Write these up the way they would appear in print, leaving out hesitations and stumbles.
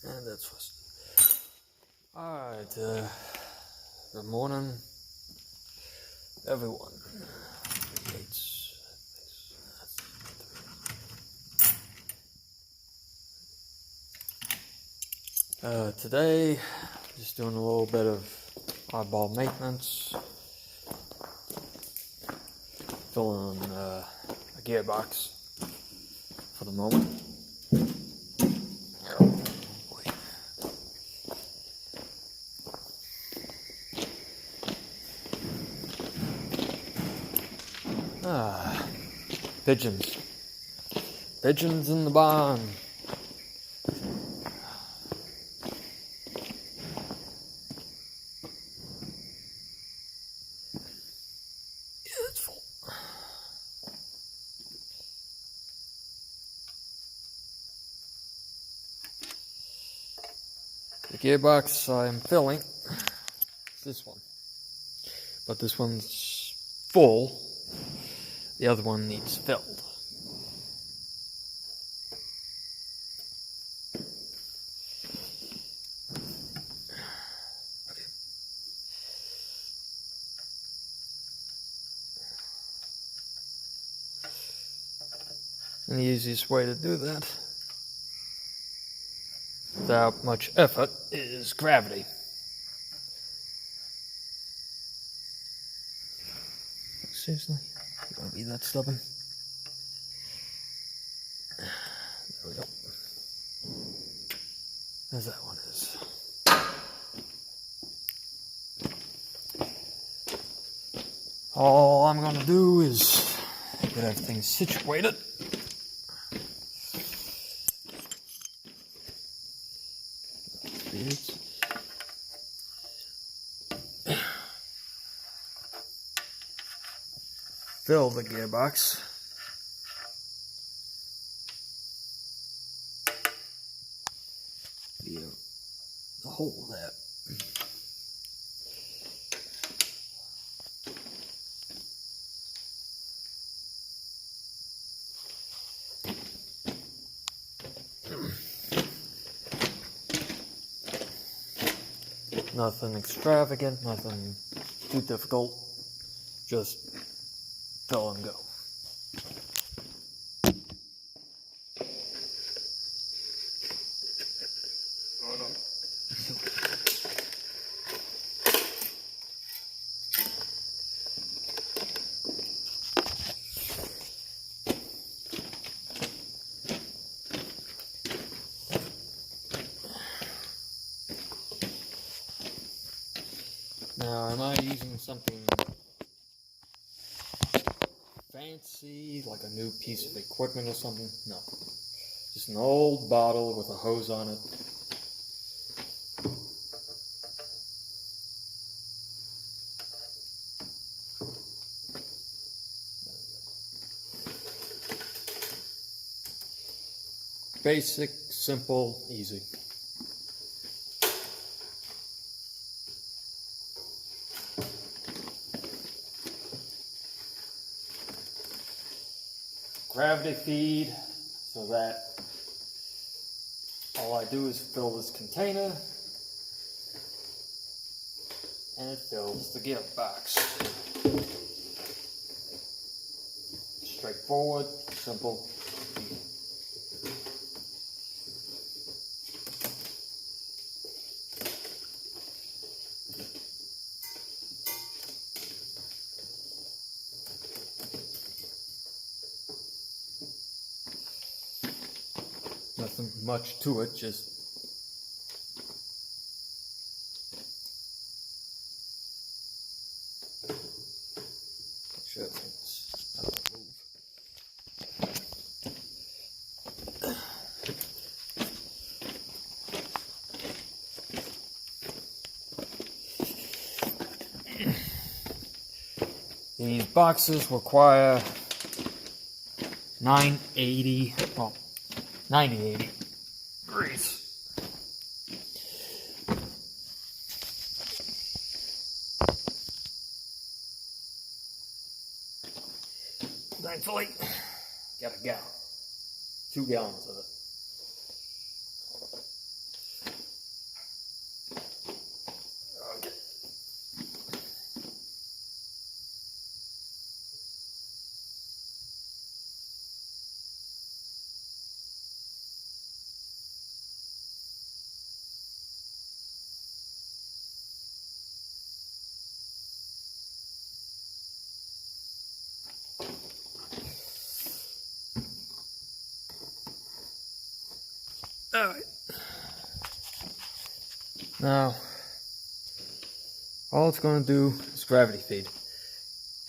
And that's first. Alright, good morning, everyone. Today, just doing a little bit of oddball maintenance. Filling a gearbox for the moment. Pigeons. Pigeons in the barn. Yeah, it's full. The gearbox I'm filling is this one. But this one's full. The other one needs filled. And the easiest way to do that, without much effort, is gravity. Seriously? You gonna be that stubborn? There we go. As that one is. All I'm gonna do is get everything situated. Fill the gearbox. The hole there. Nothing extravagant, nothing too difficult. Just fill and go. Now, am I using something fancy, like a new piece of equipment or something? No. Just an old bottle with a hose on it. Basic, simple, easy. Gravity feed, so that all I do is fill this container and it fills the gearbox. Straightforward, simple, easy. Nothing much to it, just make sure things don't move. These boxes require 90 degrees. Thankfully, got a gallon. 2 gallons of it. Alright. Now, all it's going to do is gravity feed.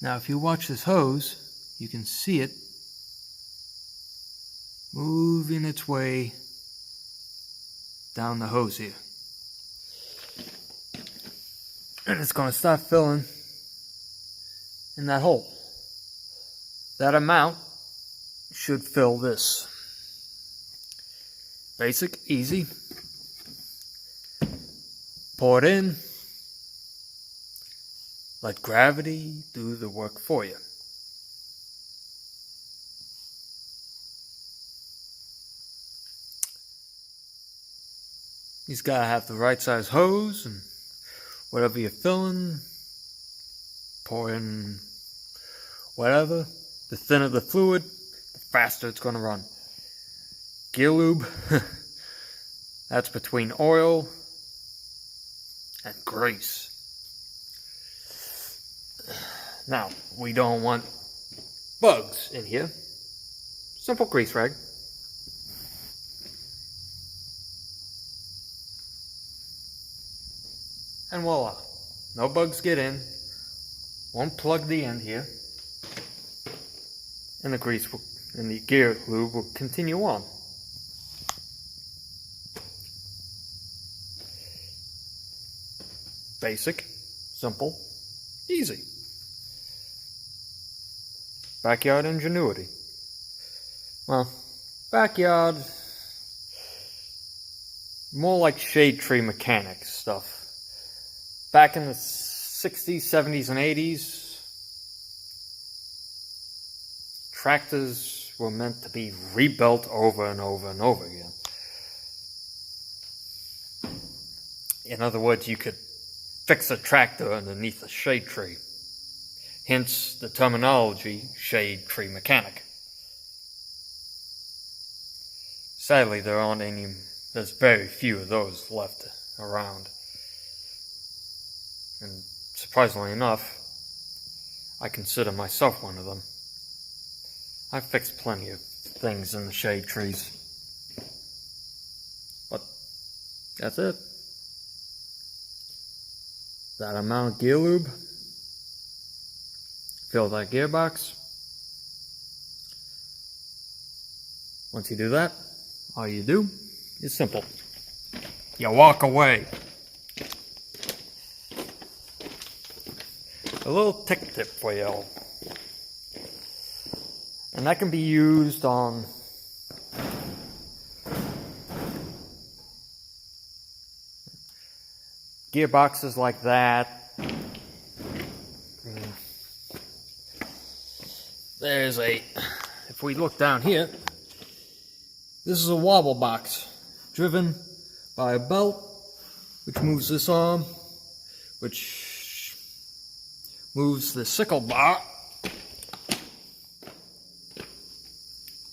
Now, if you watch this hose, you can see it moving its way down the hose here. And it's going to start filling in that hole. That amount should fill this. Basic, easy. Pour it in. Let gravity do the work for you. You've got to have the right size hose, and whatever you're filling, pour in whatever. The thinner the fluid, the faster it's going to run. Gear lube, that's between oil and grease. Now, we don't want bugs in here. Simple grease rag. And voila, no bugs get in. Won't plug the end here. And the grease will, and the gear lube will continue on. Basic, simple, easy. Backyard ingenuity. Well, backyard, more like shade tree mechanics stuff. Back in the 60s, 70s, and 80s, tractors were meant to be rebuilt over and over and over again. In other words, you could fix a tractor underneath a shade tree. Hence the terminology, shade tree mechanic. Sadly, there's very few of those left around. And surprisingly enough, I consider myself one of them. I've fixed plenty of things in the shade trees. But that's it. That amount of gear lube. Fill that gearbox. Once you do that, all you do is simple. You walk away. A little tech tip for y'all. And that can be used on gearboxes like that. If we look down here, this is a wobble box driven by a belt which moves this arm, which moves the sickle bar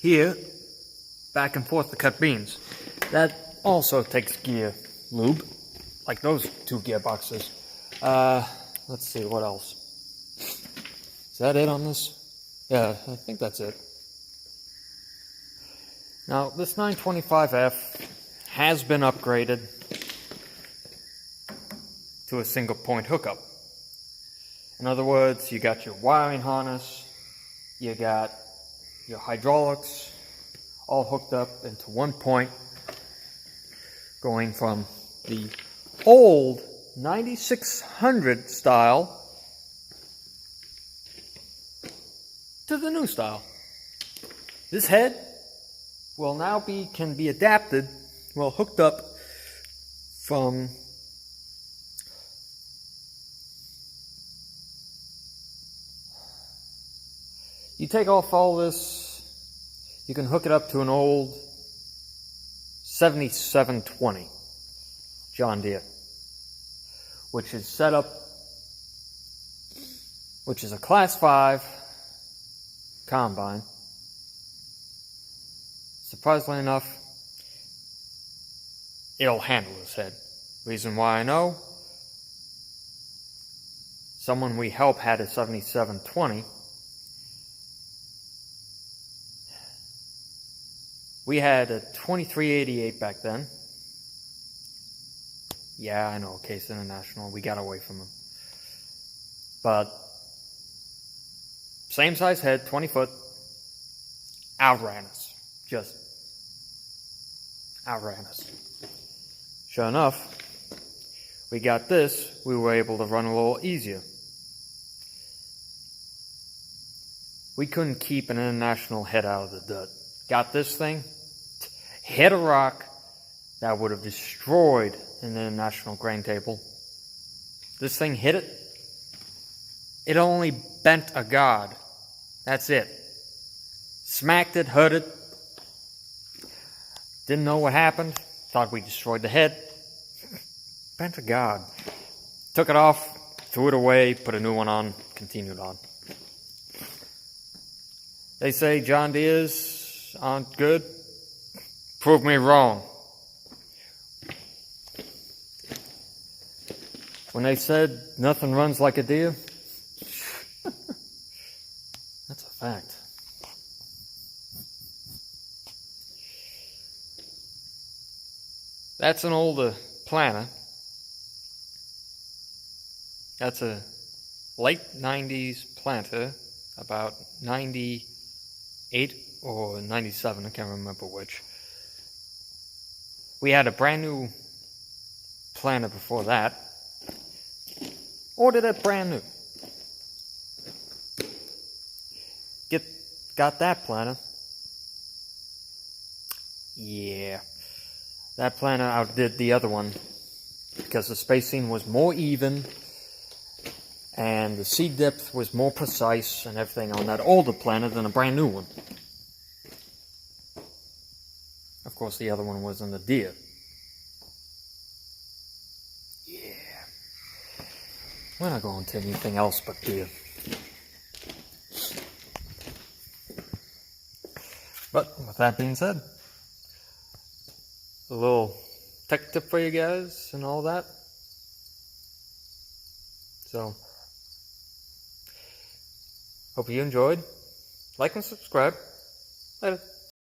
here back and forth to cut beans. That also takes gear lube, like those two gearboxes. Let's see, what else? Is that it on this? Yeah, I think that's it. Now, this 925F has been upgraded to a single point hookup. In other words, you got your wiring harness, you got your hydraulics, all hooked up into one point, going from the old 9600 style to the new style. This head will now can be adapted, hooked up from you take off all this, you can hook it up to an old 7720 John Deere, which is set up, which is a class 5 combine. Surprisingly enough, it'll handle this head. Reason why I know, someone we help had a 7720 We had a 2388 back then. Yeah, I know, Case International. We got away from them. But same size head, 20 foot. Outran us. Just outran us. Sure enough, we got this. We were able to run a little easier. We couldn't keep an International head out of the dirt. Got this thing, hit a rock that would have destroyed an International grain table. This thing hit it. It only bent a guard. That's it. Smacked it, hurt it. Didn't know what happened. Thought we destroyed the head. Bent a guard. Took it off, threw it away, put a new one on, continued on. They say John Deere's aren't good. Prove me wrong. When they said nothing runs like a Deere, that's a fact. That's an older planter. That's a late 90s planter, about 98 or 97, I can't remember which. We had a brand new planter before that. Ordered it brand new. Got that planter. Yeah. That planter outdid the other one because the spacing was more even and the seed depth was more precise and everything on that older planter than a brand new one. Of course, the other one was in the Deere. Yeah. We're not going to anything else but Deere. But with that being said, a little tech tip for you guys and all that. So, hope you enjoyed. Like and subscribe. Later.